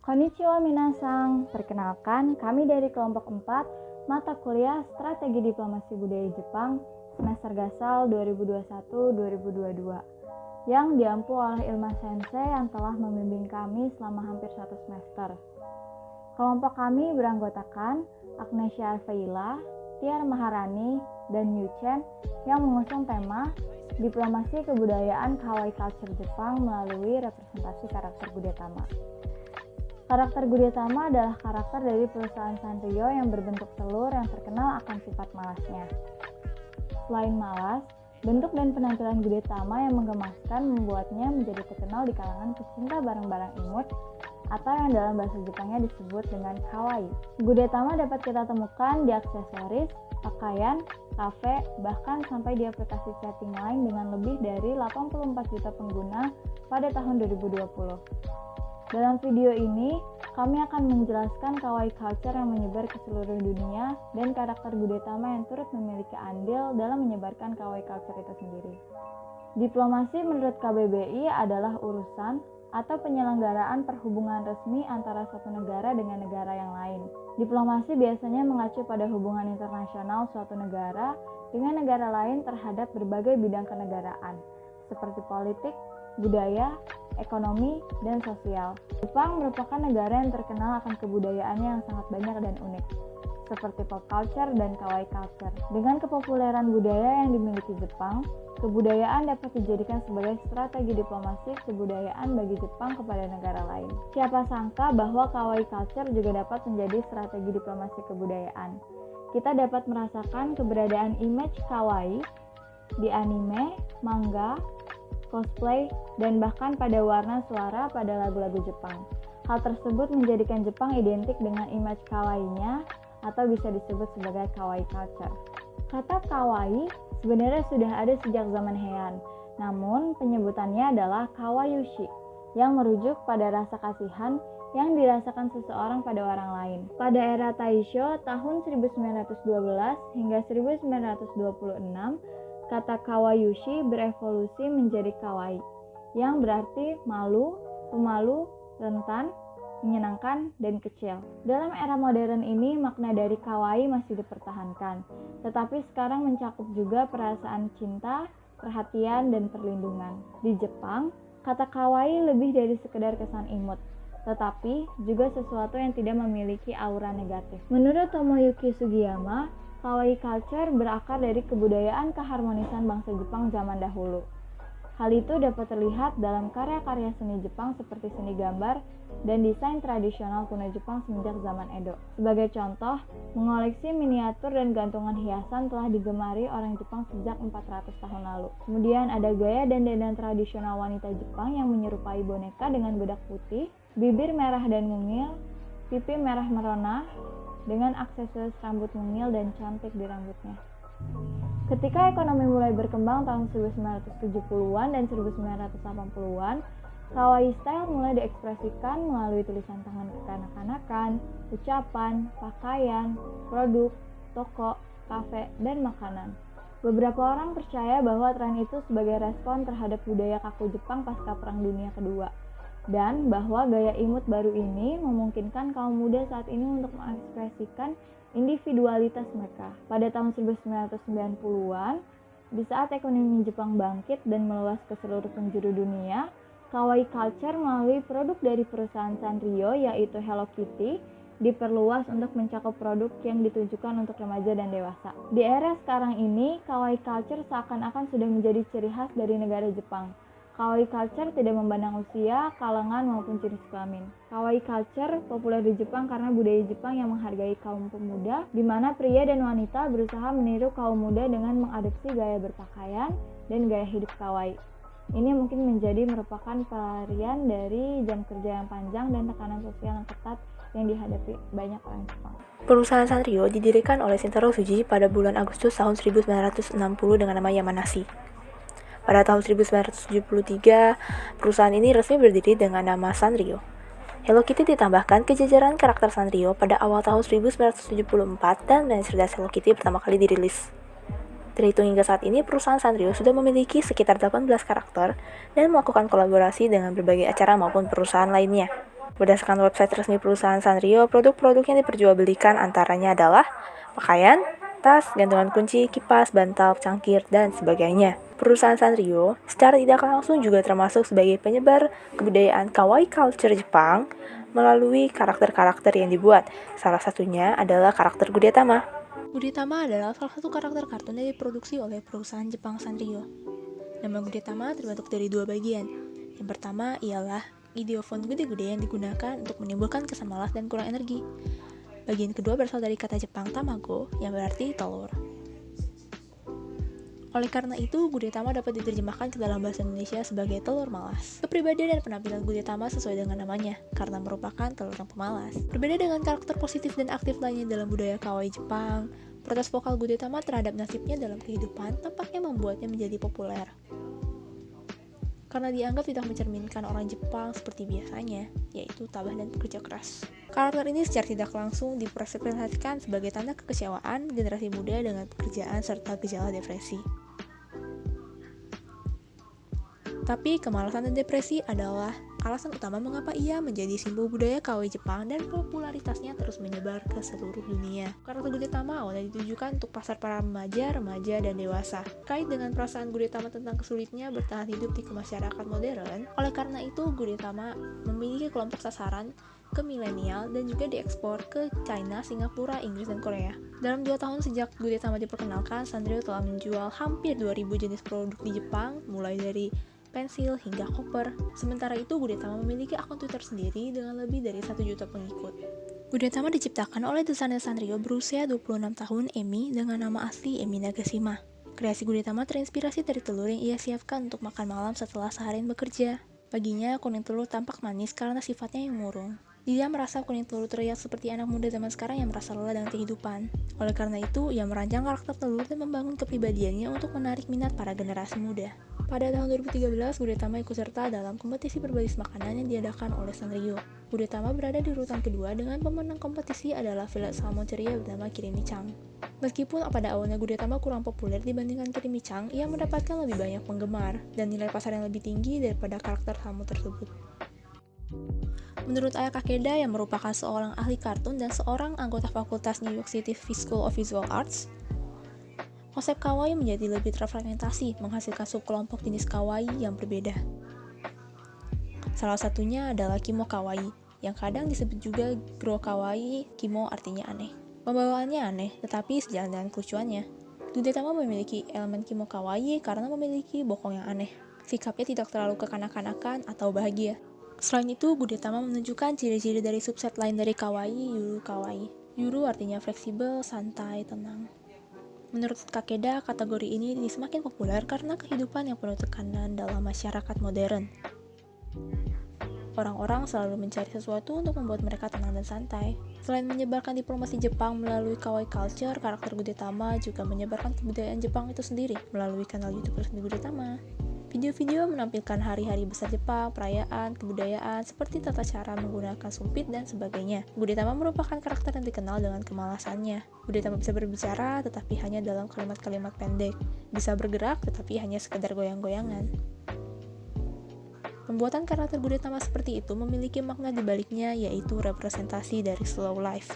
Konnichiwa minasang, perkenalkan kami dari kelompok 4 mata kuliah Strategi Diplomasi Budaya Jepang semester Gasal 2021-2022 yang diampu oleh Ilma Sensei yang telah membimbing kami selama hampir 1 semester. Kelompok kami beranggotakan Agnesia Arveila, Tiar Maharani, dan Yu Chen yang mengusung tema Diplomasi Kebudayaan Kawaii Culture Jepang melalui representasi karakter Gudetama. Karakter Gudetama adalah karakter dari perusahaan Sanrio yang berbentuk telur yang terkenal akan sifat malasnya. Selain malas, bentuk dan penampilan Gudetama yang menggemaskan membuatnya menjadi terkenal di kalangan pecinta barang-barang imut atau yang dalam bahasa Jepangnya disebut dengan kawaii. Gudetama dapat kita temukan di aksesoris, pakaian, kafe, bahkan sampai di aplikasi chatting lain dengan lebih dari 84 juta pengguna pada tahun 2020. Dalam video ini, kami akan menjelaskan kawaii culture yang menyebar ke seluruh dunia dan karakter Gudetama yang turut memiliki andil dalam menyebarkan kawaii culture itu sendiri. Diplomasi menurut KBBI adalah urusan atau penyelenggaraan perhubungan resmi antara satu negara dengan negara yang lain. Diplomasi biasanya mengacu pada hubungan internasional suatu negara dengan negara lain terhadap berbagai bidang kenegaraan, seperti politik, budaya, ekonomi, dan sosial. Jepang merupakan negara yang terkenal akan kebudayaannya yang sangat banyak dan unik, seperti pop culture dan kawaii culture. Dengan kepopuleran budaya yang dimiliki Jepang, kebudayaan dapat dijadikan sebagai strategi diplomasi kebudayaan bagi Jepang kepada negara lain. Siapa sangka bahwa kawaii culture juga dapat menjadi strategi diplomasi kebudayaan. Kita dapat merasakan keberadaan image kawaii di anime, manga, cosplay, dan bahkan pada warna suara pada lagu-lagu Jepang. Hal tersebut menjadikan Jepang identik dengan image kawaii-nya atau bisa disebut sebagai kawaii culture. Kata kawaii sebenarnya sudah ada sejak zaman Heian, namun penyebutannya adalah kawayushi yang merujuk pada rasa kasihan yang dirasakan seseorang pada orang lain. Pada era Taisho tahun 1912 hingga 1926, kata kawayushi berevolusi menjadi kawaii, yang berarti malu, pemalu, rentan, menyenangkan, dan kecil. Dalam era modern ini, makna dari kawaii masih dipertahankan, tetapi sekarang mencakup juga perasaan cinta, perhatian, dan perlindungan. Di Jepang, kata kawaii lebih dari sekedar kesan imut, tetapi juga sesuatu yang tidak memiliki aura negatif. Menurut Tomoyuki Sugiyama, kawaii culture berakar dari kebudayaan keharmonisan bangsa Jepang zaman dahulu. Hal itu dapat terlihat dalam karya-karya seni Jepang seperti seni gambar dan desain tradisional kuno Jepang semenjak zaman Edo. Sebagai contoh, mengoleksi miniatur dan gantungan hiasan telah digemari orang Jepang sejak 400 tahun lalu. Kemudian ada gaya dan dandan tradisional wanita Jepang yang menyerupai boneka dengan bedak putih, bibir merah dan mungil, pipi merah merona, dengan aksesoris rambut mungil dan cantik di rambutnya. Ketika ekonomi mulai berkembang tahun 1970-an dan 1980-an, kawaii style mulai diekspresikan melalui tulisan tangan kekanak-kanakan, ucapan, pakaian, produk, toko, kafe, dan makanan. Beberapa orang percaya bahwa tren itu sebagai respon terhadap budaya kaku Jepang pasca Perang Dunia Kedua, dan bahwa gaya imut baru ini memungkinkan kaum muda saat ini untuk mengekspresikan individualitas mereka. Pada tahun 1990-an, di saat ekonomi Jepang bangkit dan meluas ke seluruh penjuru dunia, kawaii culture melalui produk dari perusahaan Sanrio yaitu Hello Kitty diperluas untuk mencakup produk yang ditujukan untuk remaja dan dewasa. Di era sekarang ini, kawaii culture seakan-akan sudah menjadi ciri khas dari negara Jepang. Kawaii culture tidak memandang usia, kalangan, maupun jenis kelamin. Kawaii culture populer di Jepang karena budaya Jepang yang menghargai kaum pemuda, di mana pria dan wanita berusaha meniru kaum muda dengan mengadopsi gaya berpakaian dan gaya hidup kawaii. Ini mungkin merupakan pelarian dari jam kerja yang panjang dan tekanan sosial yang ketat yang dihadapi banyak orang Jepang. Perusahaan Sanrio didirikan oleh Shintaro Tsuji pada bulan Agustus tahun 1960 dengan nama Yamanashi. Pada tahun 1973, perusahaan ini resmi berdiri dengan nama Sanrio. Hello Kitty ditambahkan ke jajaran karakter Sanrio pada awal tahun 1974 dan band cerdas Hello Kitty pertama kali dirilis. Terhitung hingga saat ini, perusahaan Sanrio sudah memiliki sekitar 18 karakter dan melakukan kolaborasi dengan berbagai acara maupun perusahaan lainnya. Berdasarkan website resmi perusahaan Sanrio, produk-produk yang diperjualbelikan antaranya adalah pakaian, tas, gantungan kunci, kipas, bantal, cangkir, dan sebagainya. Perusahaan Sanrio secara tidak langsung juga termasuk sebagai penyebar kebudayaan kawaii culture Jepang melalui karakter-karakter yang dibuat. Salah satunya adalah karakter Gudetama. Gudetama adalah salah satu karakter kartun yang diproduksi oleh perusahaan Jepang Sanrio. Nama Gudetama terbentuk dari dua bagian. Yang pertama ialah ideofont gude-gude yang digunakan untuk menimbulkan kesan malas dan kurang energi. Bagian kedua berasal dari kata Jepang tamago yang berarti telur. Oleh karena itu, Gudetama dapat diterjemahkan ke dalam bahasa Indonesia sebagai telur malas. Kepribadian dan penampilan Gudetama sesuai dengan namanya, karena merupakan telur yang pemalas. Berbeda dengan karakter positif dan aktif lainnya dalam budaya kawaii Jepang, protes vokal Gudetama terhadap nasibnya dalam kehidupan tampaknya membuatnya menjadi populer. Karena dianggap tidak mencerminkan orang Jepang seperti biasanya, yaitu tabah dan bekerja keras. Karakter ini secara tidak langsung dipresentasikan sebagai tanda kekecewaan generasi muda dengan pekerjaan serta gejala depresi. Tapi kemalasan dan depresi adalah alasan utama mengapa ia menjadi simbol budaya kawaii Jepang dan popularitasnya terus menyebar ke seluruh dunia. Karakter Gudetama awalnya ditujukan untuk pasar para remaja, dan dewasa. Kait dengan perasaan Gudetama tentang kesulitnya bertahan hidup di masyarakat modern, oleh karena itu Gudetama memiliki kelompok sasaran ke milenial dan juga diekspor ke China, Singapura, Inggris, dan Korea. Dalam 2 tahun sejak Gudetama diperkenalkan, Sanrio telah menjual hampir 2000 jenis produk di Jepang, mulai dari pensil hingga koper. Sementara itu, Gudetama memiliki akun Twitter sendiri dengan lebih dari 1 juta pengikut. Gudetama diciptakan oleh desainer Sanrio berusia 26 tahun, Emi, dengan nama asli Emi Nagashima. Kreasi Gudetama terinspirasi dari telur yang ia siapkan untuk makan malam setelah seharian bekerja. Baginya, kuning telur tampak manis karena sifatnya yang murung. Dia merasa kuning telur terlihat seperti anak muda zaman sekarang yang merasa lelah dengan kehidupan. Oleh karena itu, ia merancang karakter telur dan membangun kepribadiannya untuk menarik minat para generasi muda. Pada tahun 2013, Gudetama ikut serta dalam kompetisi berbasis makanan yang diadakan oleh Sanrio. Gudetama berada di urutan kedua dengan pemenang kompetisi adalah filet salmon ceria bernama Kirimi-chan. Meskipun pada awalnya Gudetama kurang populer dibandingkan Kirimi-chan, ia mendapatkan lebih banyak penggemar dan nilai pasar yang lebih tinggi daripada karakter salmon tersebut. Menurut Aya Kakeda yang merupakan seorang ahli kartun dan seorang anggota fakultas New York City School of Visual Arts, konsep kawaii menjadi lebih terfragmentasi, menghasilkan subkelompok jenis kawaii yang berbeda. Salah satunya adalah kimo kawaii, yang kadang disebut juga gro kawaii. Kimo artinya aneh. Pembawaannya aneh, tetapi sejalan dengan kelucuannya. Gudetama memiliki elemen kimo kawaii karena memiliki bokong yang aneh. Sikapnya tidak terlalu kekanak-kanakan atau bahagia. Selain itu, Gudetama menunjukkan ciri-ciri dari subset lain dari kawaii, yuru kawaii. Yuru artinya fleksibel, santai, tenang. Menurut Kakeda, kategori ini semakin populer karena kehidupan yang penuh tekanan dalam masyarakat modern. Orang-orang selalu mencari sesuatu untuk membuat mereka tenang dan santai. Selain menyebarkan diplomasi Jepang melalui kawaii culture, karakter Gudetama juga menyebarkan kebudayaan Jepang itu sendiri melalui kanal YouTube resmi Gudetama. Video-video menampilkan hari-hari besar Jepang, perayaan, kebudayaan, seperti tata cara menggunakan sumpit dan sebagainya. Gudetama merupakan karakter yang dikenal dengan kemalasannya. Gudetama bisa berbicara, tetapi hanya dalam kalimat-kalimat pendek. Bisa bergerak, tetapi hanya sekedar goyang-goyangan. Pembuatan karakter Gudetama seperti itu memiliki makna di baliknya, yaitu representasi dari slow life.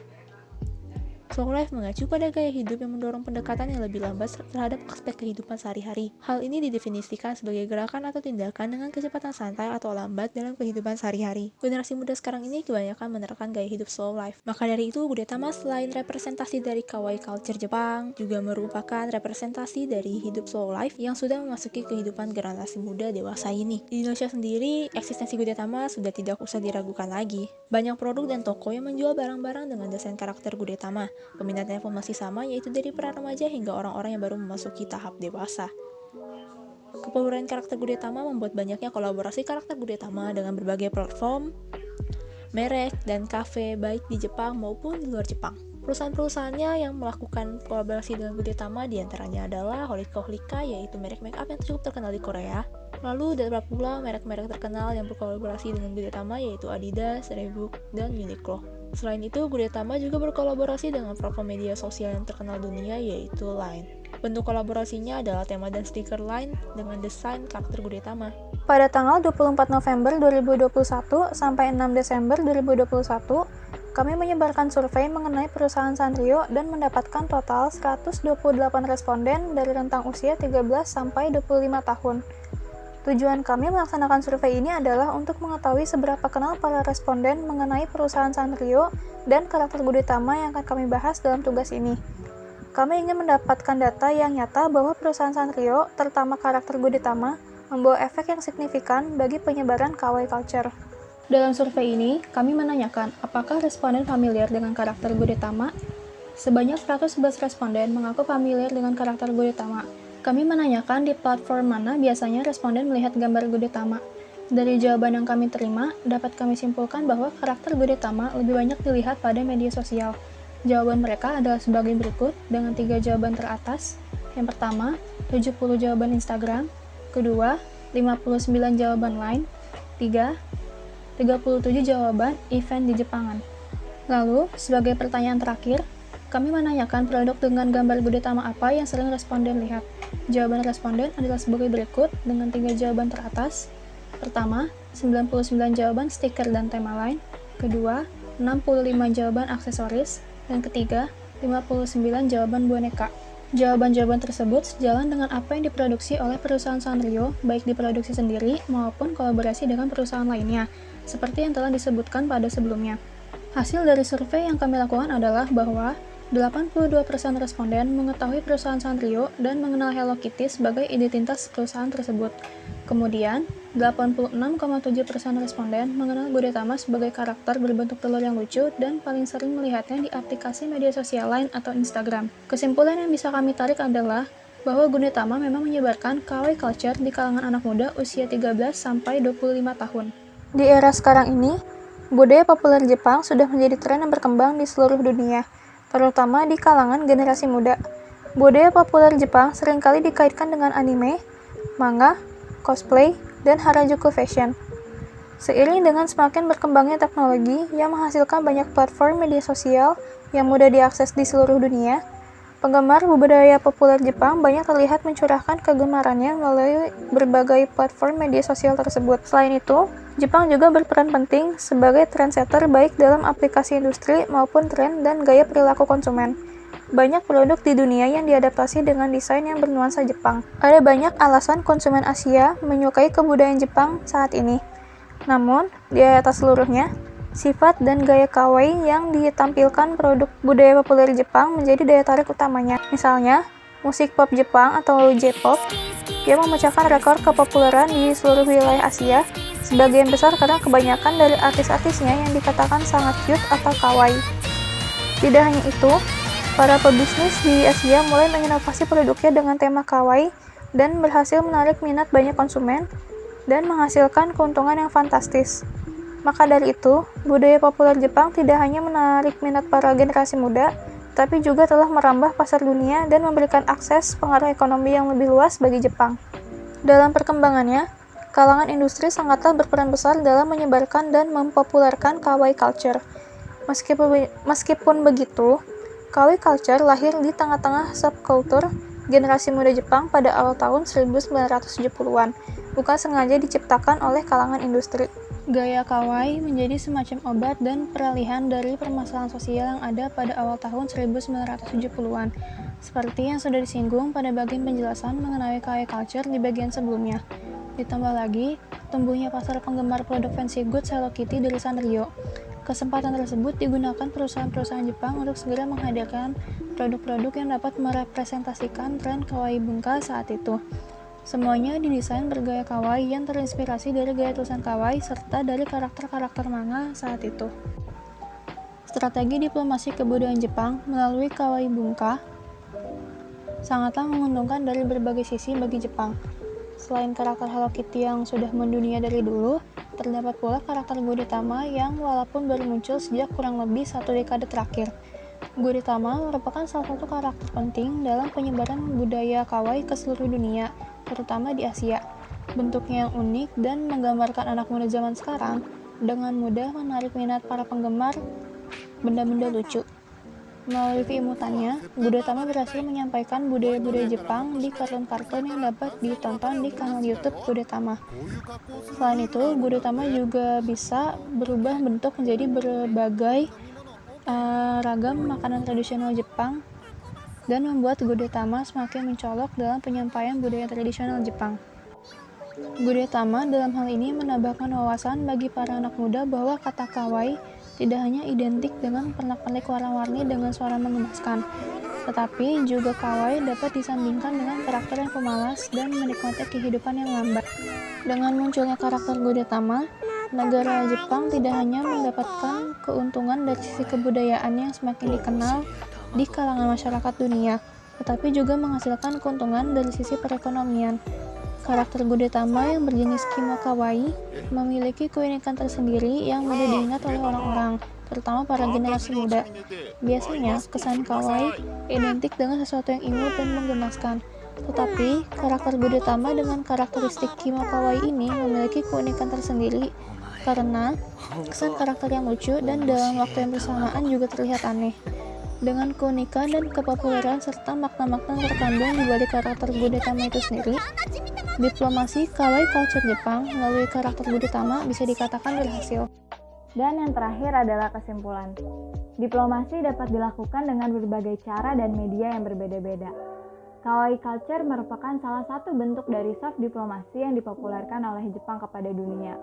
Slow life mengacu pada gaya hidup yang mendorong pendekatan yang lebih lambat terhadap aspek kehidupan sehari-hari. Hal ini didefinisikan sebagai gerakan atau tindakan dengan kecepatan santai atau lambat dalam kehidupan sehari-hari. Generasi muda sekarang ini kebanyakan menerapkan gaya hidup slow life. Maka dari itu, Gudetama selain representasi dari kawaii culture Jepang, juga merupakan representasi dari hidup slow life yang sudah memasuki kehidupan generasi muda dewasa ini. Di Indonesia sendiri, eksistensi Gudetama sudah tidak usah diragukan lagi. Banyak produk dan toko yang menjual barang-barang dengan desain karakter Gudetama. Peminatnya pun masih sama, yaitu dari para remaja hingga orang-orang yang baru memasuki tahap dewasa. Kepopuleran karakter Gudetama membuat banyaknya kolaborasi karakter Gudetama dengan berbagai platform, merek, dan kafe baik di Jepang maupun di luar Jepang. Perusahaan-perusahaannya yang melakukan kolaborasi dengan Gudetama diantaranya adalah Holika Holika, yaitu merek make up yang cukup terkenal di Korea, Lalu terdapat pula merek-merek terkenal yang berkolaborasi dengan Gudetama yaitu Adidas, Reebok, dan Uniqlo. Selain itu, Gudetama juga berkolaborasi dengan platform media sosial yang terkenal dunia yaitu Line. Bentuk kolaborasinya adalah tema dan stiker Line dengan desain karakter Gudetama. Pada tanggal 24 November 2021 sampai 6 Desember 2021, kami menyebarkan survei mengenai perusahaan Sanrio dan mendapatkan total 128 responden dari rentang usia 13 sampai 25 tahun. Tujuan kami melaksanakan survei ini adalah untuk mengetahui seberapa kenal para responden mengenai perusahaan Sanrio dan karakter Gudetama yang akan kami bahas dalam tugas ini. Kami ingin mendapatkan data yang nyata bahwa perusahaan Sanrio, terutama karakter Gudetama, membawa efek yang signifikan bagi penyebaran kawaii culture. Dalam survei ini, kami menanyakan apakah responden familiar dengan karakter Gudetama. Sebanyak 111 responden mengaku familiar dengan karakter Gudetama. Kami menanyakan di platform mana biasanya responden melihat gambar Gudetama. Dari jawaban yang kami terima, dapat kami simpulkan bahwa karakter Gudetama lebih banyak dilihat pada media sosial. Jawaban mereka adalah sebagai berikut dengan 3 jawaban teratas. Yang pertama, 70 jawaban Instagram. Kedua, 59 jawaban Line. 3, 37 jawaban event di Jepangan. Lalu, sebagai pertanyaan terakhir, kami menanyakan produk dengan gambar Gudetama apa yang sering responden lihat. Jawaban responden adalah sebagai berikut dengan 3 jawaban teratas. Pertama, 99 jawaban stiker dan tema Line. Kedua, 65 jawaban aksesoris. Dan ketiga, 59 jawaban boneka. Jawaban-jawaban tersebut sejalan dengan apa yang diproduksi oleh perusahaan Sanrio, baik diproduksi sendiri maupun kolaborasi dengan perusahaan lainnya, seperti yang telah disebutkan pada sebelumnya. Hasil dari survei yang kami lakukan adalah bahwa 82% responden mengetahui perusahaan Sanrio dan mengenal Hello Kitty sebagai identitas perusahaan tersebut. Kemudian, 86,7% responden mengenal Gudetama sebagai karakter berbentuk telur yang lucu dan paling sering melihatnya di aplikasi media sosial Line atau Instagram. Kesimpulan yang bisa kami tarik adalah bahwa Gudetama memang menyebarkan kawaii culture di kalangan anak muda usia 13 sampai 25 tahun. Di era sekarang ini, budaya populer Jepang sudah menjadi tren yang berkembang di seluruh dunia, terutama di kalangan generasi muda. Budaya populer Jepang seringkali dikaitkan dengan anime, manga, cosplay, dan Harajuku fashion. Seiring dengan semakin berkembangnya teknologi yang menghasilkan banyak platform media sosial yang mudah diakses di seluruh dunia, penggemar budaya populer Jepang banyak terlihat mencurahkan kegemarannya melalui berbagai platform media sosial tersebut. Selain itu, Jepang juga berperan penting sebagai trendsetter baik dalam aplikasi industri maupun tren dan gaya perilaku konsumen. Banyak produk di dunia yang diadaptasi dengan desain yang bernuansa Jepang. Ada banyak alasan konsumen Asia menyukai kebudayaan Jepang saat ini. Namun, di atas seluruhnya, sifat dan gaya kawaii yang ditampilkan produk budaya populer Jepang menjadi daya tarik utamanya. Misalnya, musik pop Jepang atau J-pop yang memecahkan rekor kepopuleran di seluruh wilayah Asia, sebagian besar karena kebanyakan dari artis-artisnya yang dikatakan sangat cute atau kawaii. Tidak hanya itu, para pebisnis di Asia mulai menginovasi produknya dengan tema kawaii dan berhasil menarik minat banyak konsumen dan menghasilkan keuntungan yang fantastis. Maka dari itu, budaya populer Jepang tidak hanya menarik minat para generasi muda, tapi juga telah merambah pasar dunia dan memberikan akses pengaruh ekonomi yang lebih luas bagi Jepang. Dalam perkembangannya, kalangan industri sangatlah berperan besar dalam menyebarkan dan mempopulerkan kawaii culture. Meskipun begitu, kawaii culture lahir di tengah-tengah subkultur generasi muda Jepang pada awal tahun 1970-an, bukan sengaja diciptakan oleh kalangan industri. Gaya kawaii menjadi semacam obat dan peralihan dari permasalahan sosial yang ada pada awal tahun 1970-an, seperti yang sudah disinggung pada bagian penjelasan mengenai kawaii culture di bagian sebelumnya. Ditambah lagi, tumbuhnya pasar penggemar produk fancy goods Hello Kitty dari Sanrio. Kesempatan tersebut digunakan perusahaan-perusahaan Jepang untuk segera menghadirkan produk-produk yang dapat merepresentasikan tren kawaii bungka saat itu. Semuanya didesain bergaya kawaii yang terinspirasi dari gaya tulisan kawaii serta dari karakter-karakter manga saat itu. Strategi diplomasi kebudayaan Jepang melalui kawaii bungka sangatlah menguntungkan dari berbagai sisi bagi Jepang. Selain karakter Hello Kitty yang sudah mendunia dari dulu, terdapat pula karakter Gudetama yang walaupun baru muncul sejak kurang lebih 1 dekade terakhir. Gudetama merupakan salah satu karakter penting dalam penyebaran budaya kawaii ke seluruh dunia, terutama di Asia. Bentuknya yang unik dan menggambarkan anak muda zaman sekarang dengan mudah menarik minat para penggemar benda-benda lucu. Melalui keimutannya, Gudetama berhasil menyampaikan budaya-budaya Jepang di kartun-kartun yang dapat ditonton di kanal YouTube Gudetama. Selain itu, Gudetama juga bisa berubah bentuk menjadi berbagai ragam makanan tradisional Jepang dan membuat Gudetama semakin mencolok dalam penyampaian budaya tradisional Jepang. Gudetama dalam hal ini menambahkan wawasan bagi para anak muda bahwa kata kawaii tidak hanya identik dengan pernak-pernik warna-warni dengan suara menggemaskan, tetapi juga kawaii dapat disandingkan dengan karakter yang pemalas dan menikmati kehidupan yang lambat. Dengan munculnya karakter Gudetama, negara Jepang tidak hanya mendapatkan keuntungan dari sisi kebudayaan yang semakin dikenal di kalangan masyarakat dunia, tetapi juga menghasilkan keuntungan dari sisi perekonomian. Karakter Gudetama yang berjenis kimono kawaii memiliki keunikan tersendiri yang mudah diingat oleh orang-orang, terutama para generasi muda. Biasanya, kesan kawaii identik dengan sesuatu yang imut dan menggemaskan. Tetapi, karakter Gudetama dengan karakteristik kimono kawaii ini memiliki keunikan tersendiri karena kesan karakter yang lucu dan dalam waktu yang bersamaan juga terlihat aneh. Dengan keunikan dan kepopuleran serta makna-makna terkandung di balik karakter Gudetama itu sendiri, diplomasi kawaii culture Jepang melalui karakter Gudetama bisa dikatakan berhasil. Dan yang terakhir adalah kesimpulan. Diplomasi dapat dilakukan dengan berbagai cara dan media yang berbeda-beda. Kawaii culture merupakan salah satu bentuk dari soft diplomasi yang dipopulerkan oleh Jepang kepada dunia.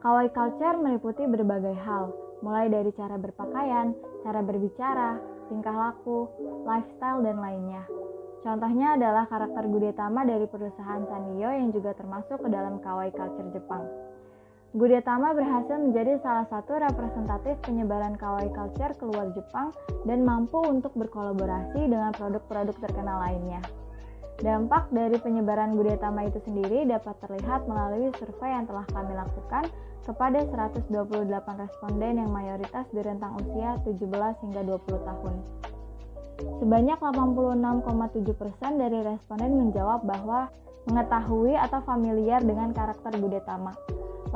Kawaii culture meliputi berbagai hal, mulai dari cara berpakaian, cara berbicara, tingkah laku, lifestyle, dan lainnya. Contohnya adalah karakter Gudetama dari perusahaan Sanrio yang juga termasuk ke dalam kawaii culture Jepang. Gudetama berhasil menjadi salah satu representatif penyebaran kawaii culture keluar Jepang dan mampu untuk berkolaborasi dengan produk-produk terkenal lainnya. Dampak dari penyebaran Gudetama itu sendiri dapat terlihat melalui survei yang telah kami lakukan kepada 128 responden yang mayoritas di rentang usia 17 hingga 20 tahun. Sebanyak 86,7% dari responden menjawab bahwa mengetahui atau familiar dengan karakter Gudetama.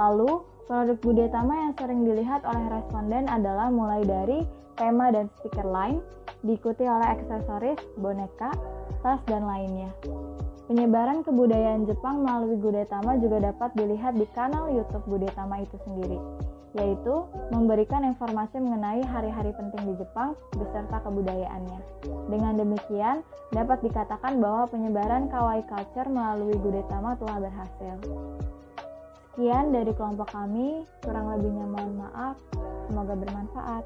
Lalu, produk Gudetama yang sering dilihat oleh responden adalah mulai dari tema dan stiker line, diikuti oleh aksesoris, boneka, tas, dan lainnya. Penyebaran kebudayaan Jepang melalui Gudetama juga dapat dilihat di kanal YouTube Gudetama itu sendiri, yaitu memberikan informasi mengenai hari-hari penting di Jepang beserta kebudayaannya. Dengan demikian, dapat dikatakan bahwa penyebaran kawaii culture melalui Gudetama telah berhasil. Sekian dari kelompok kami, kurang lebihnya mohon maaf, semoga bermanfaat.